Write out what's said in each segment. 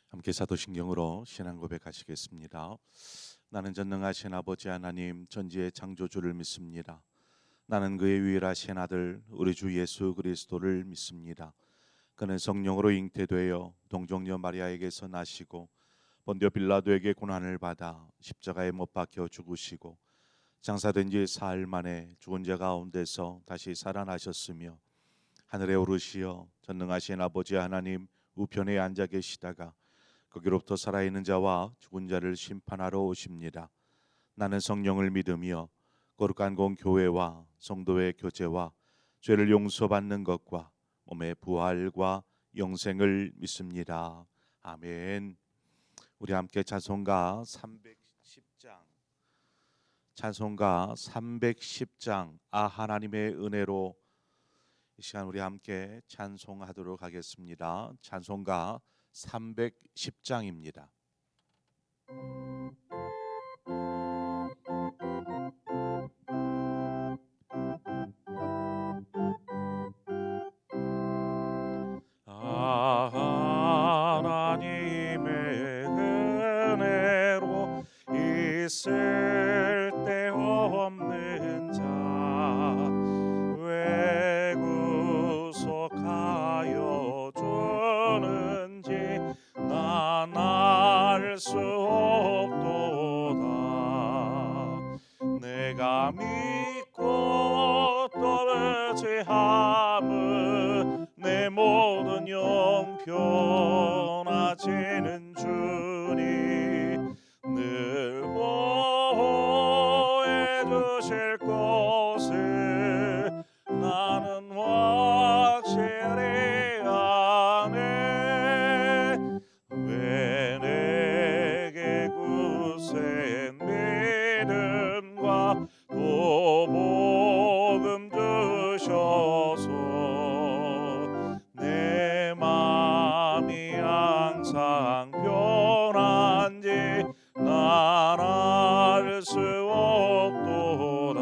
함께 사도신경으로 신앙 고백하시겠습니다. 나는 전능하신 아버지 하나님 전지의 창조주를 믿습니다. 나는 그의 유일하신 아들 우리 주 예수 그리스도를 믿습니다. 그는 성령으로 잉태되어 동정녀 마리아에게서 나시고 본디오 빌라도에게 고난을 받아 십자가에 못 박혀 죽으시고 장사된 지 사흘 만에 죽은 자 가운데서 다시 살아나셨으며 하늘에 오르시어 전능하신 아버지 하나님 우편에 앉아 계시다가 거기로부터 살아있는 자와 죽은 자를 심판하러 오십니다. 나는 성령을 믿으며 거룩한 공교회와 성도의 교제와 죄를 용서받는 것과 몸의 부활과 영생을 믿습니다. 아멘. 우리 함께 찬송가 310장 아 하나님의 은혜로 이 시간 우리 함께 찬송하도록 하겠습니다. 찬송가 310장입니다. 하나님의 은혜로 있을 데 없는 자 왜 구속하여 주는지 난 알 수 없도다. 내가 믿고 또 의지함은 내 모든 영 변하지는 주님 늘 보호해 주실 것을 나는 확실히 아네. 왜 내게 굳센 믿음과 또 복음 주셔서 내 마음이 항상 변한지 난 알 수 없도다.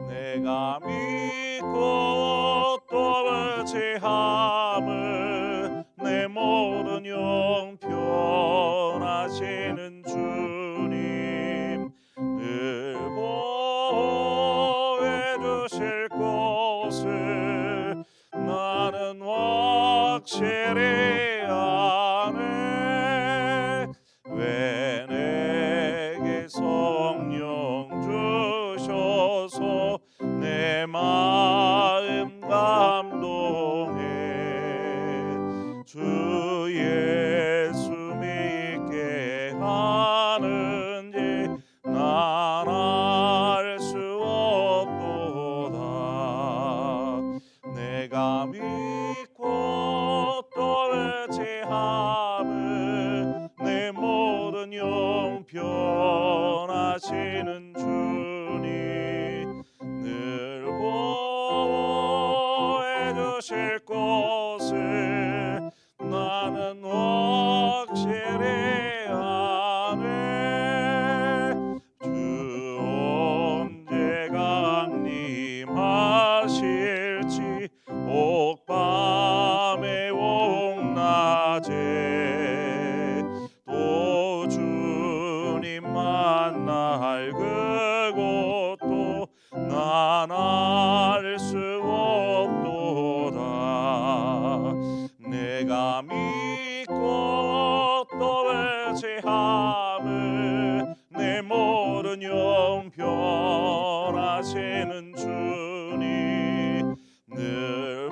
내가 믿고 또 의지함은 내 모든 영 변하시는 주님 늘 보호해 주실 것을 나는 확실히 아네. 왜 내게 성령 주셔서 내 마음 감동해. 주 예수 믿게 하는지 난 알 수 없도다. 내가 믿고 또 의지함은 내 모든 영 변하시는 주님 늘 보호해 주실 것을 나는 확실히 아네. 주 언제 강림하실지 옥밤에 옥낮에 또 주님 만날 그곳도 난 알 수 없도다. 내가 믿고 또 의지함은 내 모든 영 변하시는 주님 늘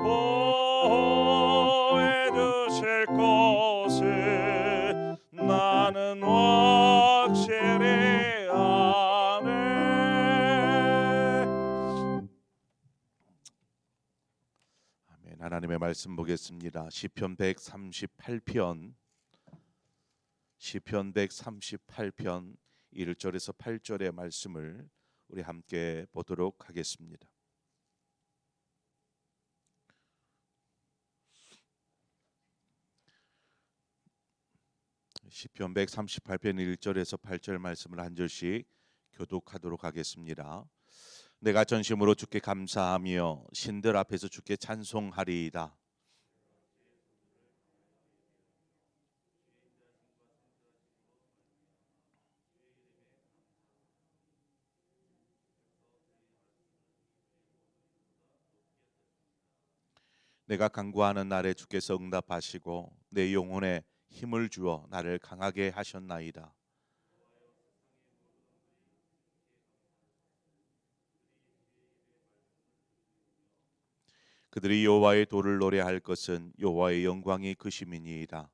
보호해 주실 것을 나는 확실히 아네. 아멘. 하나님의 말씀 보겠습니다. 시편 138편 1절에서 8절의 말씀을 우리 함께 보도록 하겠습니다. 시편 138편 1절에서 8절 말씀을 한 절씩 교독하도록 하겠습니다. 내가 전심으로 주께 감사하며 신들 앞에서 주께 찬송하리이다. 내가 간구하는 날에 주께서 응답하시고 내 영혼에 힘을 주어 나를 강하게 하셨나이다. 그들이 여호와의 도를 노래할 것은 여호와의 영광이 그심이니이다.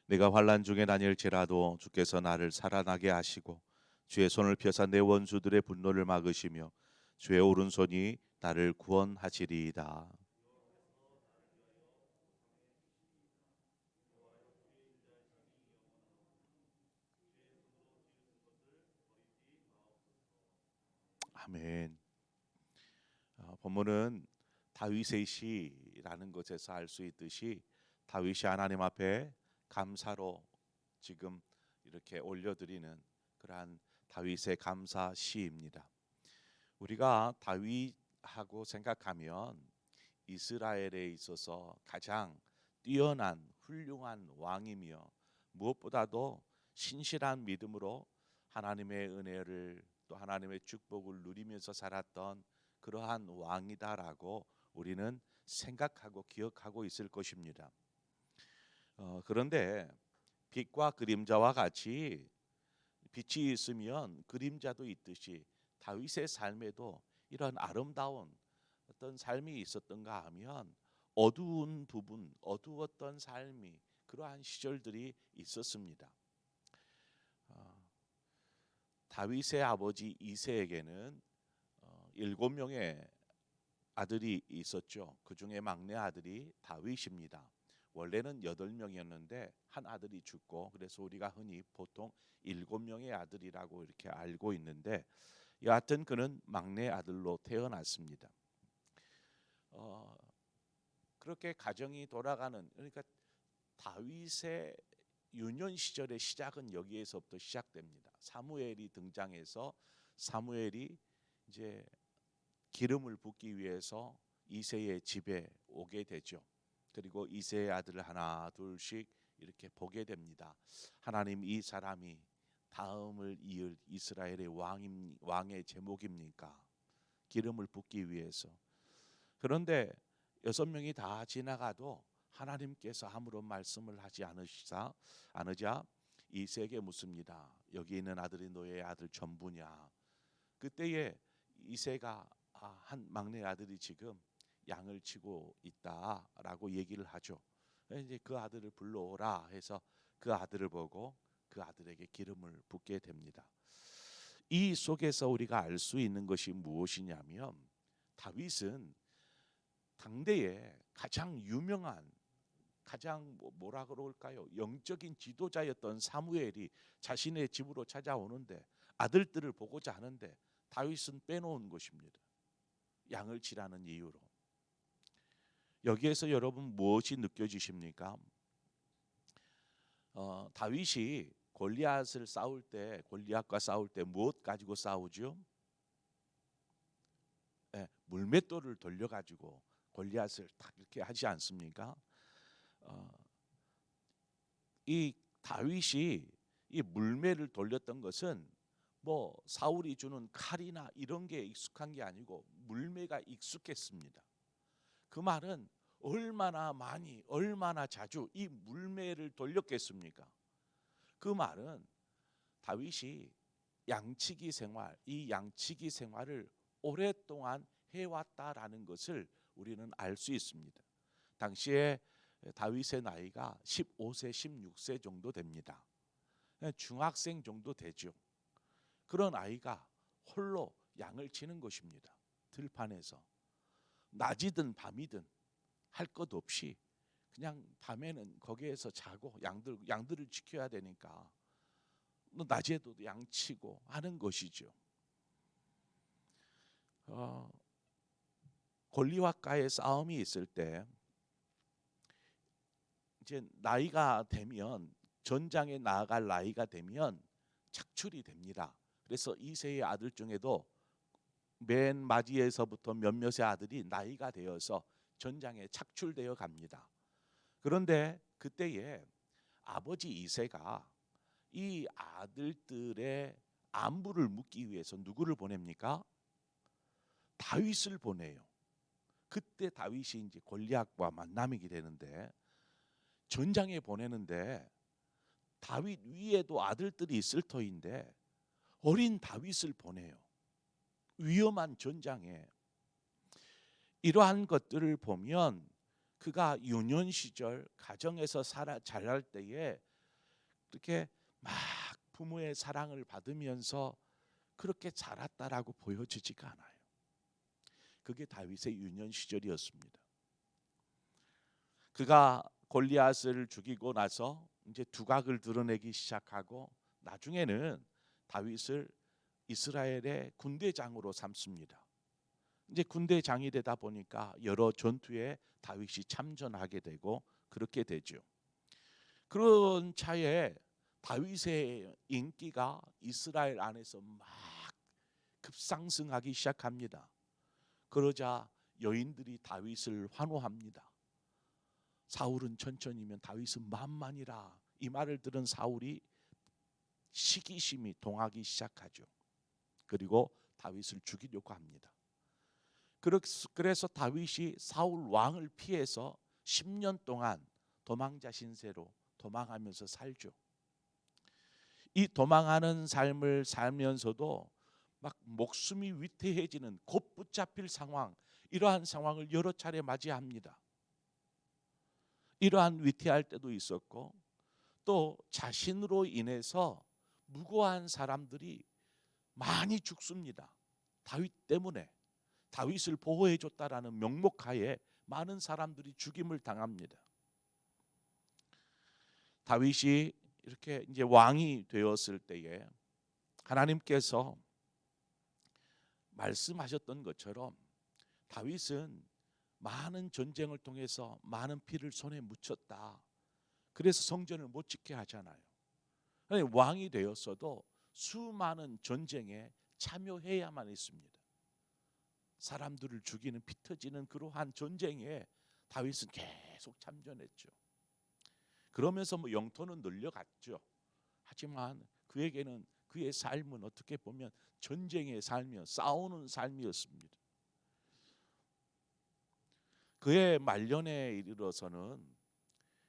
내가 환난 중에 다닐지라도 주께서 나를 살아나게 하시고 주의 손을 펴사 내 원수들의 분노를 막으시며 주의 오른손이 나를 구원하시리이다. 아멘. 본문은 다윗의 시라는 것에서 알 수 있듯이 다윗이 하나님 앞에 감사로 지금 이렇게 올려드리는 그러한 다윗의 감사 시입니다. 우리가 다윗하고 생각하면 이스라엘에 있어서 가장 뛰어난 훌륭한 왕이며 무엇보다도 신실한 믿음으로 하나님의 은혜를 또 하나님의 축복을 누리면서 살았던 그러한 왕이다라고 우리는 생각하고 기억하고 있을 것입니다. 그런데 빛과 그림자와 같이 빛이 있으면 그림자도 있듯이 다윗의 삶에도 이런 아름다운 어떤 삶이 있었던가 하면 어두운 부분, 어두웠던 삶이 그러한 시절들이 있었습니다. 다윗의 아버지 이새에게는 7명의 아들이 있었죠. 그 중에 막내 아들이 다윗입니다. 원래는 8명이었는데 한 아들이 죽고 그래서 우리가 흔히 보통 7명의 아들이라고 이렇게 알고 있는데 여하튼 그는 막내 아들로 태어났습니다. 그렇게 가정이 돌아가는 그러니까 다윗의 유년 시절의 시작은 여기에서부터 시작됩니다. 사무엘이 등장해서 사무엘이 이제 기름을 붓기 위해서 이새의 집에 오게 되죠. 그리고 이새의 아들을 하나 둘씩 이렇게 보게 됩니다. 하나님 이 사람이 다음을 이을 이스라엘의 왕의 제목입니까? 기름을 붓기 위해서. 그런데 6명이 다 지나가도 하나님께서 아무런 말씀을 하지 않으자 이새에게 묻습니다. 여기 있는 아들이 너의 아들 전부냐? 그때에 이새가 한 막내 아들이 지금 양을 치고 있다라고 얘기를 하죠. 이제 그 아들을 불러오라 해서 그 아들을 보고 그 아들에게 기름을 붓게 됩니다. 이 속에서 우리가 알 수 있는 것이 무엇이냐면 다윗은 당대에 가장 유명한 가장 뭐라 그럴까요? 영적인 지도자였던 사무엘이 자신의 집으로 찾아오는데 아들들을 보고자 하는데 다윗은 빼놓은 것입니다. 양을 치라는 이유로. 여기에서 여러분 무엇이 느껴지십니까? 다윗이 골리앗과 싸울 때 무엇 가지고 싸우죠? 네, 물맷돌을 돌려가지고 골리앗을 딱 이렇게 하지 않습니까? 이 다윗이 이 물매를 돌렸던 것은 뭐 사울이 주는 칼이나 이런 게 익숙한 게 아니고 물매가 익숙했습니다. 그 말은 얼마나 많이 얼마나 자주 이 물매를 돌렸겠습니까? 그 말은 다윗이 이 양치기 생활을 오랫동안 해왔다라는 것을 우리는 알 수 있습니다. 당시에 다윗의 나이가 15세, 16세 정도 됩니다. 중학생 정도 되죠. 그런 아이가 홀로 양을 치는 것입니다. 들판에서 낮이든 밤이든 할 것 없이 그냥 밤에는 거기에서 자고 양들을 지켜야 되니까 낮에도 양치고 하는 것이죠. 골리앗과의 싸움이 있을 때 이제 나이가 되면 전장에 나아갈 나이가 되면 착출이 됩니다. 그래서 이새의 아들 중에도 맨 맞이에서부터 몇몇의 아들이 나이가 되어서 전장에 착출되어 갑니다. 그런데 그때에 아버지 이새가 이 아들들의 안부를 묻기 위해서 누구를 보냅니까? 다윗을 보내요. 그때 다윗이 이제 골리앗과 만남이게 되는데 전장에 보내는데 다윗 위에도 아들들이 있을 터인데 어린 다윗을 보내요. 위험한 전장에. 이러한 것들을 보면 그가 유년 시절 가정에서 자랄 때에 그렇게 막 부모의 사랑을 받으면서 그렇게 자랐다라고 보여지지가 않아요. 그게 다윗의 유년 시절이었습니다. 그가 골리앗을 죽이고 나서 이제 두각을 드러내기 시작하고 나중에는 다윗을 이스라엘의 군대장으로 삼습니다. 이제 군대장이 되다 보니까 여러 전투에 다윗이 참전하게 되고 그렇게 되죠. 그런 차에 다윗의 인기가 이스라엘 안에서 막 급상승하기 시작합니다. 그러자 여인들이 다윗을 환호합니다. 사울은 천천히면 다윗은 만만이라. 이 말을 들은 사울이 시기심이 동하기 시작하죠. 그리고 다윗을 죽이려고 합니다. 그래서 다윗이 사울 왕을 피해서 10년 동안 도망자 신세로 도망하면서 살죠. 이 도망하는 삶을 살면서도 막 목숨이 위태해지는 곧 붙잡힐 상황, 이러한 상황을 여러 차례 맞이합니다. 이러한 위태할 때도 있었고 또 자신으로 인해서 무고한 사람들이 많이 죽습니다. 다윗 때문에 다윗을 보호해 줬다라는 명목하에 많은 사람들이 죽임을 당합니다. 다윗이 이렇게 이제 왕이 되었을 때에 하나님께서 말씀하셨던 것처럼 다윗은 많은 전쟁을 통해서 많은 피를 손에 묻혔다. 그래서 성전을 못 짓게 하잖아요. 왕이 되었어도 수많은 전쟁에 참여해야만 했습니다. 사람들을 죽이는 피 터지는 그러한 전쟁에 다윗은 계속 참전했죠. 그러면서 뭐 영토는 늘려갔죠. 하지만 그에게는 그의 삶은 어떻게 보면 전쟁의 삶이었, 싸우는 삶이었습니다. 그의 말년에 이르러서는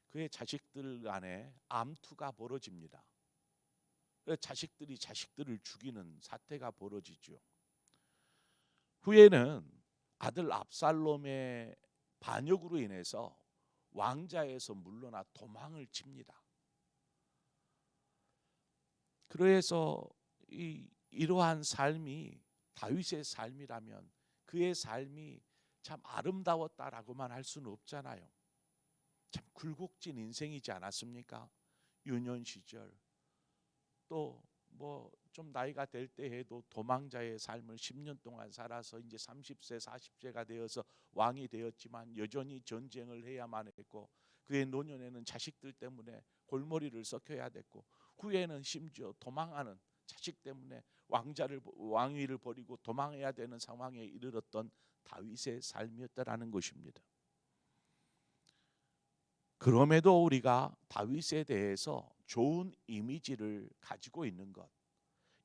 그의 자식들 간에 암투가 벌어집니다. 자식들이 자식들을 죽이는 사태가 벌어지죠. 후에는 아들 압살롬의 반역으로 인해서 왕자에서 물러나 도망을 칩니다. 그래서 이러한 삶이 다윗의 삶이라면 그의 삶이 참 아름다웠다라고만 할 수는 없잖아요. 참 굴곡진 인생이지 않았습니까? 유년 시절 또 뭐 좀 나이가 될 때 해도 도망자의 삶을 10년 동안 살아서 이제 30세 40세가 되어서 왕이 되었지만 여전히 전쟁을 해야만 했고 그의 노년에는 자식들 때문에 골머리를 썩혀야 됐고 후에는 심지어 도망하는 자식 때문에 왕위를 버리고 도망해야 되는 상황에 이르렀던 다윗의 삶이었다라는 것입니다. 그럼에도 우리가 다윗에 대해서 좋은 이미지를 가지고 있는 것,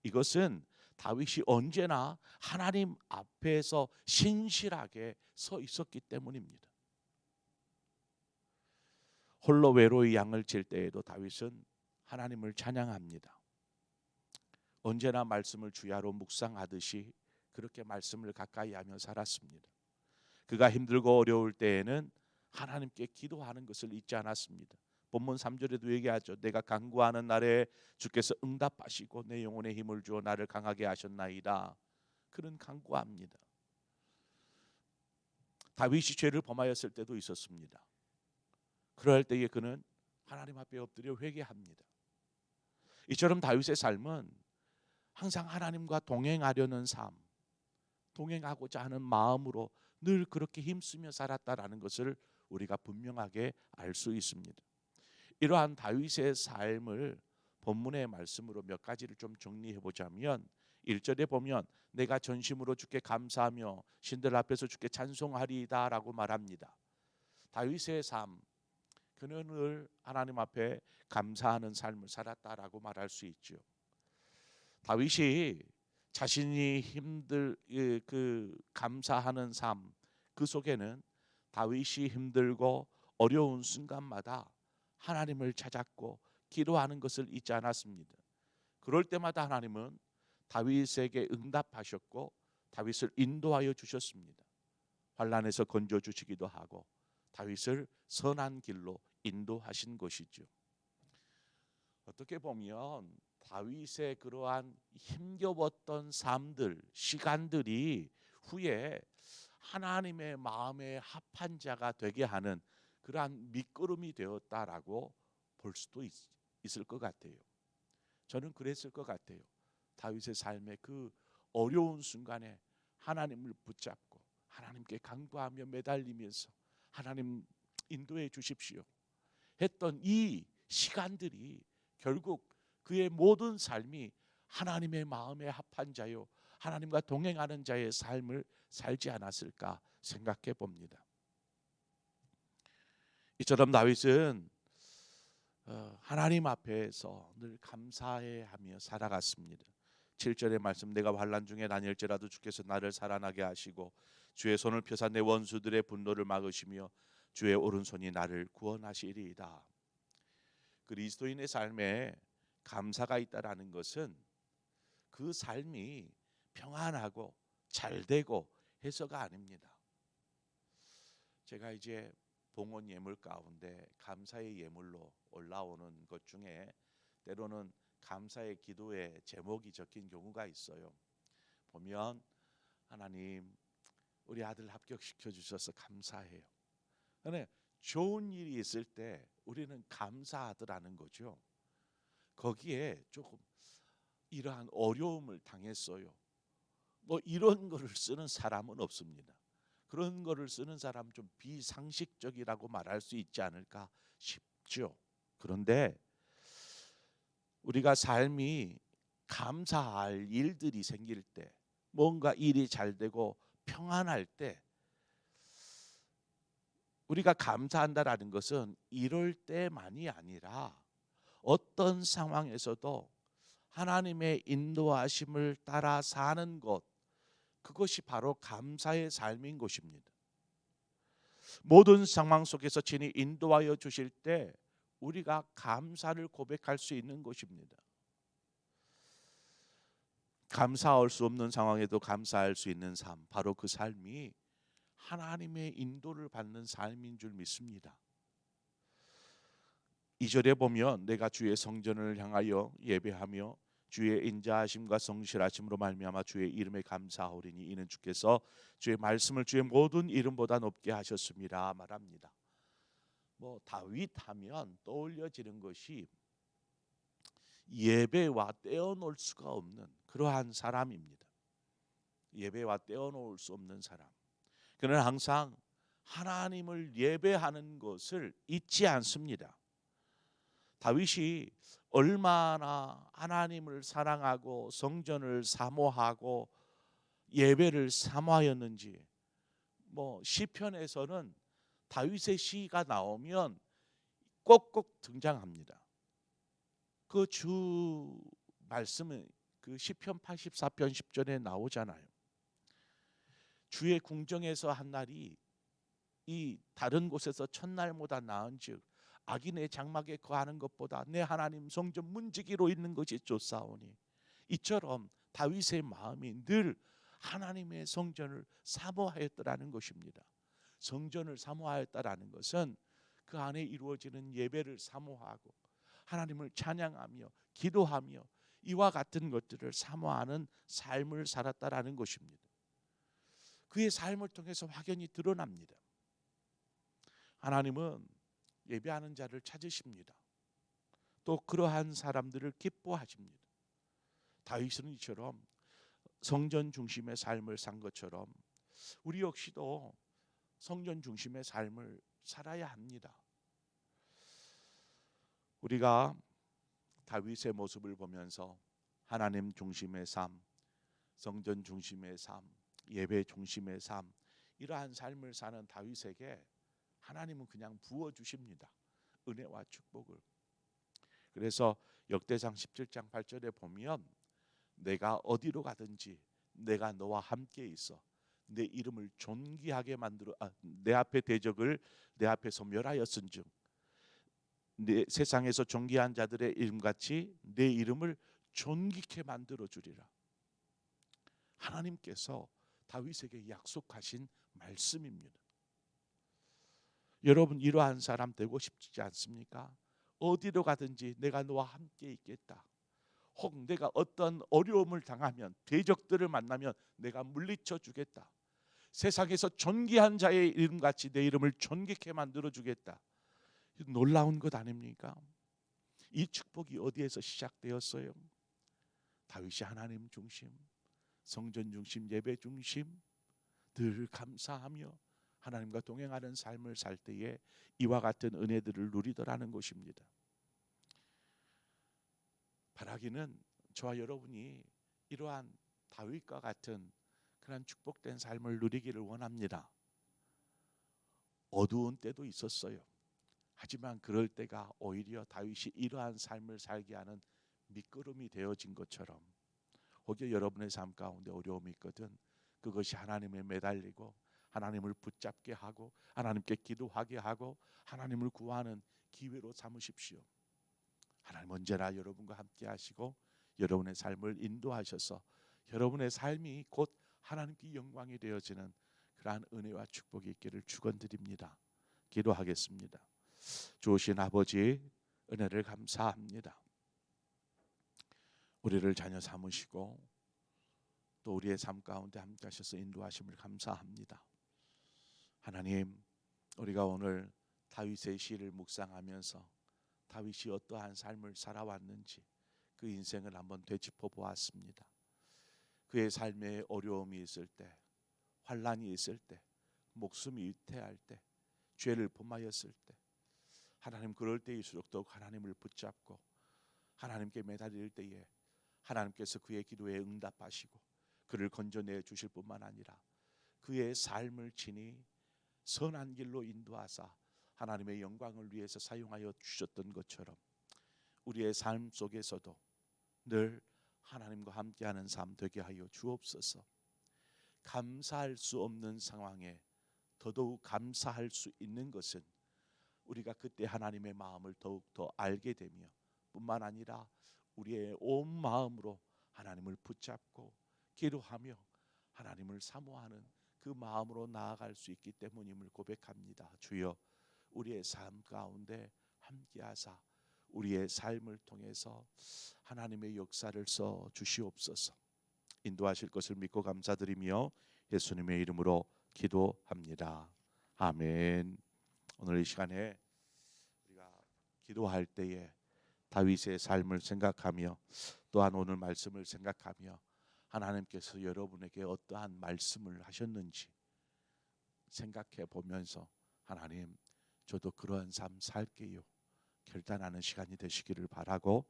이것은 다윗이 언제나 하나님 앞에서 신실하게 서 있었기 때문입니다. 홀로 외로이 양을 칠 때에도 다윗은 하나님을 찬양합니다. 언제나 말씀을 주야로 묵상하듯이 그렇게 말씀을 가까이 하며 살았습니다. 그가 힘들고 어려울 때에는 하나님께 기도하는 것을 잊지 않았습니다. 본문 3절에도 얘기하죠. 내가 간구하는 날에 주께서 응답하시고 내 영혼에 힘을 주어 나를 강하게 하셨나이다. 그런 간구합니다. 다윗이 죄를 범하였을 때도 있었습니다. 그럴 때에 그는 하나님 앞에 엎드려 회개합니다. 이처럼 다윗의 삶은 항상 하나님과 동행하려는 삶, 동행하고자 하는 마음으로 늘 그렇게 힘쓰며 살았다라는 것을 우리가 분명하게 알 수 있습니다. 이러한 다윗의 삶을 본문의 말씀으로 몇 가지를 좀 정리해 보자면 1절에 보면 내가 전심으로 주께 감사하며 신들 앞에서 주께 찬송하리이다 라고 말합니다. 다윗의 삶, 그는 늘 하나님 앞에 감사하는 삶을 살았다라고 말할 수 있죠. 다윗이 자신이 감사하는 삶, 그 속에는 다윗이 힘들고 어려운 순간마다 하나님을 찾았고 기도하는 것을 잊지 않았습니다. 그럴 때마다 하나님은 다윗에게 응답하셨고 다윗을 인도하여 주셨습니다. 환난에서 건져 주시기도 하고 다윗을 선한 길로 인도하신 것이죠. 어떻게 보면 다윗의 그러한 힘겨웠던 삶들, 시간들이 후에 하나님의 마음에 합한 자가 되게 하는 그러한 밑거름이 되었다라고 볼 수도 있을 것 같아요. 저는 그랬을 것 같아요. 다윗의 삶의 그 어려운 순간에 하나님을 붙잡고 하나님께 간구하며 매달리면서 하나님 인도해 주십시오 했던 이 시간들이 결국 그의 모든 삶이 하나님의 마음에 합한 자요 하나님과 동행하는 자의 삶을 살지 않았을까 생각해 봅니다. 이처럼 다윗은 하나님 앞에서 늘 감사해하며 살아갔습니다. 7절의 말씀, 내가 환난 중에 다닐지라도 주께서 나를 살아나게 하시고 주의 손을 펴사 내 원수들의 분노를 막으시며 주의 오른손이 나를 구원하시리이다. 그리스도인의 삶에 감사가 있다라는 것은 그 삶이 평안하고 잘되고 해서가 아닙니다. 제가 이제 봉헌 예물 가운데 감사의 예물로 올라오는 것 중에 때로는 감사의 기도의 제목이 적힌 경우가 있어요. 보면 하나님 우리 아들 합격시켜 주셔서 감사해요. 근데 좋은 일이 있을 때 우리는 감사하더라는 거죠. 거기에 조금 이러한 어려움을 당했어요. 뭐 이런 거를 쓰는 사람은 없습니다. 그런 거를 쓰는 사람은 좀 비상식적이라고 말할 수 있지 않을까 싶죠. 그런데 우리가 삶이 감사할 일들이 생길 때, 뭔가 일이 잘 되고 평안할 때 우리가 감사한다라는 것은 이럴 때만이 아니라 어떤 상황에서도 하나님의 인도하심을 따라 사는 것, 그것이 바로 감사의 삶인 것입니다. 모든 상황 속에서 진히 인도하여 주실 때 우리가 감사를 고백할 수 있는 것입니다. 감사할 수 없는 상황에도 감사할 수 있는 삶, 바로 그 삶이 하나님의 인도를 받는 삶인 줄 믿습니다. 2절에 보면 내가 주의 성전을 향하여 예배하며 주의 인자하심과 성실하심으로 말미암아 주의 이름에 감사하오리니 이는 주께서 주의 말씀을 주의 모든 이름보다 높게 하셨습니다 말합니다. 뭐 다윗 하면 떠올려지는 것이 예배와 떼어놓을 수가 없는 그러한 사람입니다. 예배와 떼어놓을 수 없는 사람. 그는 항상 하나님을 예배하는 것을 잊지 않습니다. 다윗이 얼마나 하나님을 사랑하고 성전을 사모하고 예배를 사모하였는지, 뭐 시편에서는 다윗의 시가 나오면 꼭꼭 등장합니다. 그 주 말씀은 그 시편 84편 10절에 나오잖아요. 주의 궁정에서 한 날이 이 다른 곳에서 첫날보다 나은즉 악인의 장막에 거하는 것보다 내 하나님 성전 문지기로 있는 것이 좋사오니, 이처럼 다윗의 마음이 늘 하나님의 성전을 사모하였더라는 것입니다. 성전을 사모하였다라는 것은 그 안에 이루어지는 예배를 사모하고 하나님을 찬양하며 기도하며 이와 같은 것들을 사모하는 삶을 살았다라는 것입니다. 그의 삶을 통해서 확연히 드러납니다. 하나님은 예배하는 자를 찾으십니다. 또 그러한 사람들을 기뻐하십니다. 다윗은 이처럼 성전 중심의 삶을 산 것처럼 우리 역시도 성전 중심의 삶을 살아야 합니다. 우리가 다윗의 모습을 보면서 하나님 중심의 삶, 성전 중심의 삶, 예배 중심의 삶, 이러한 삶을 사는 다윗에게 하나님은 그냥 부어주십니다. 은혜와 축복을. 그래서 역대상 17장 8절에 보면 내가 어디로 가든지 내가 너와 함께 있어 내 이름을 존귀하게 만들어 내 앞에 대적을 내 앞에서 멸하였은즉 내 세상에서 존귀한 자들의 이름같이 내 이름을 존귀케 만들어 주리라. 하나님께서 다윗에게 약속하신 말씀입니다. 여러분 이러한 사람 되고 싶지 않습니까? 어디로 가든지 내가 너와 함께 있겠다. 혹 내가 어떤 어려움을 당하면 대적들을 만나면 내가 물리쳐 주겠다. 세상에서 존귀한 자의 이름같이 내 이름을 존귀케 만들어 주겠다. 놀라운 것 아닙니까? 이 축복이 어디에서 시작되었어요? 다윗이 하나님 중심, 성전 중심, 예배 중심 늘 감사하며 하나님과 동행하는 삶을 살 때에 이와 같은 은혜들을 누리더라는 것입니다. 바라기는 저와 여러분이 이러한 다윗과 같은 그런 축복된 삶을 누리기를 원합니다. 어두운 때도 있었어요. 하지만 그럴 때가 오히려 다윗이 이러한 삶을 살게 하는 밑거름이 되어진 것처럼 혹여 여러분의 삶 가운데 어려움이 있거든 그것이 하나님에 매달리고 하나님을 붙잡게 하고 하나님께 기도하게 하고 하나님을 구하는 기회로 삼으십시오. 하나님 언제나 여러분과 함께 하시고 여러분의 삶을 인도하셔서 여러분의 삶이 곧 하나님께 영광이 되어지는 그러한 은혜와 축복이 있기를 축원드립니다. 기도하겠습니다. 좋으신 아버지 은혜를 감사합니다. 우리를 자녀 삼으시고 또 우리의 삶 가운데 함께 하셔서 인도하심을 감사합니다. 하나님 우리가 오늘 다윗의 시를 묵상하면서 다윗이 어떠한 삶을 살아왔는지 그 인생을 한번 되짚어 보았습니다. 그의 삶에 어려움이 있을 때, 환난이 있을 때, 목숨이 위태할 때, 죄를 범하였을 때 하나님 그럴 때일수록 더욱 하나님을 붙잡고 하나님께 매달릴 때에 하나님께서 그의 기도에 응답하시고 그를 건져내 주실 뿐만 아니라 그의 삶을 친히 선한 길로 인도하사 하나님의 영광을 위해서 사용하여 주셨던 것처럼 우리의 삶 속에서도 늘 하나님과 함께하는 삶 되게 하여 주옵소서. 감사할 수 없는 상황에 더더욱 감사할 수 있는 것은 우리가 그때 하나님의 마음을 더욱더 알게 되며 뿐만 아니라 우리의 온 마음으로 하나님을 붙잡고 기도하며 하나님을 사모하는 그 마음으로 나아갈 수 있기 때문임을 고백합니다. 주여 우리의 삶 가운데 함께하사 우리의 삶을 통해서 하나님의 역사를 써 주시옵소서. 인도하실 것을 믿고 감사드리며 예수님의 이름으로 기도합니다. 아멘. 오늘 이 시간에 우리가 기도할 때에 다윗의 삶을 생각하며 또한 오늘 말씀을 생각하며 하나님께서 여러분에게 어떠한 말씀을 하셨는지 생각해 보면서 하나님 저도 그러한 삶 살게요 결단하는 시간이 되시기를 바라고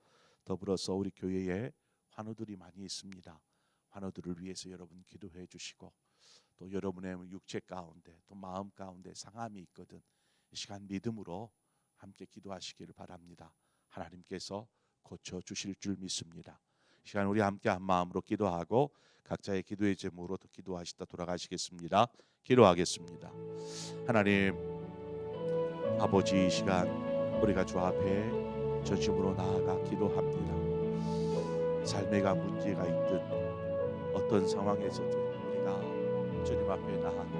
더불어서 우리 교회에 환우들이 많이 있습니다. 환우들을 위해서 여러분 기도해 주시고 또 여러분의 육체 가운데 또 마음 가운데 상함이 있거든 이 시간 믿음으로 함께 기도하시기를 바랍니다. 하나님께서 고쳐주실 줄 믿습니다. 이 시간 우리 함께 한 마음으로 기도하고 각자의 기도의 제목으로 기도하시다 돌아가시겠습니다. 기도하겠습니다. 하나님 아버지 이 시간 우리가 주 앞에 전심으로 나아가 기도합니다. 삶에가 문제가 있든 어떤 상황에서든 우리가 주님 앞에 나아가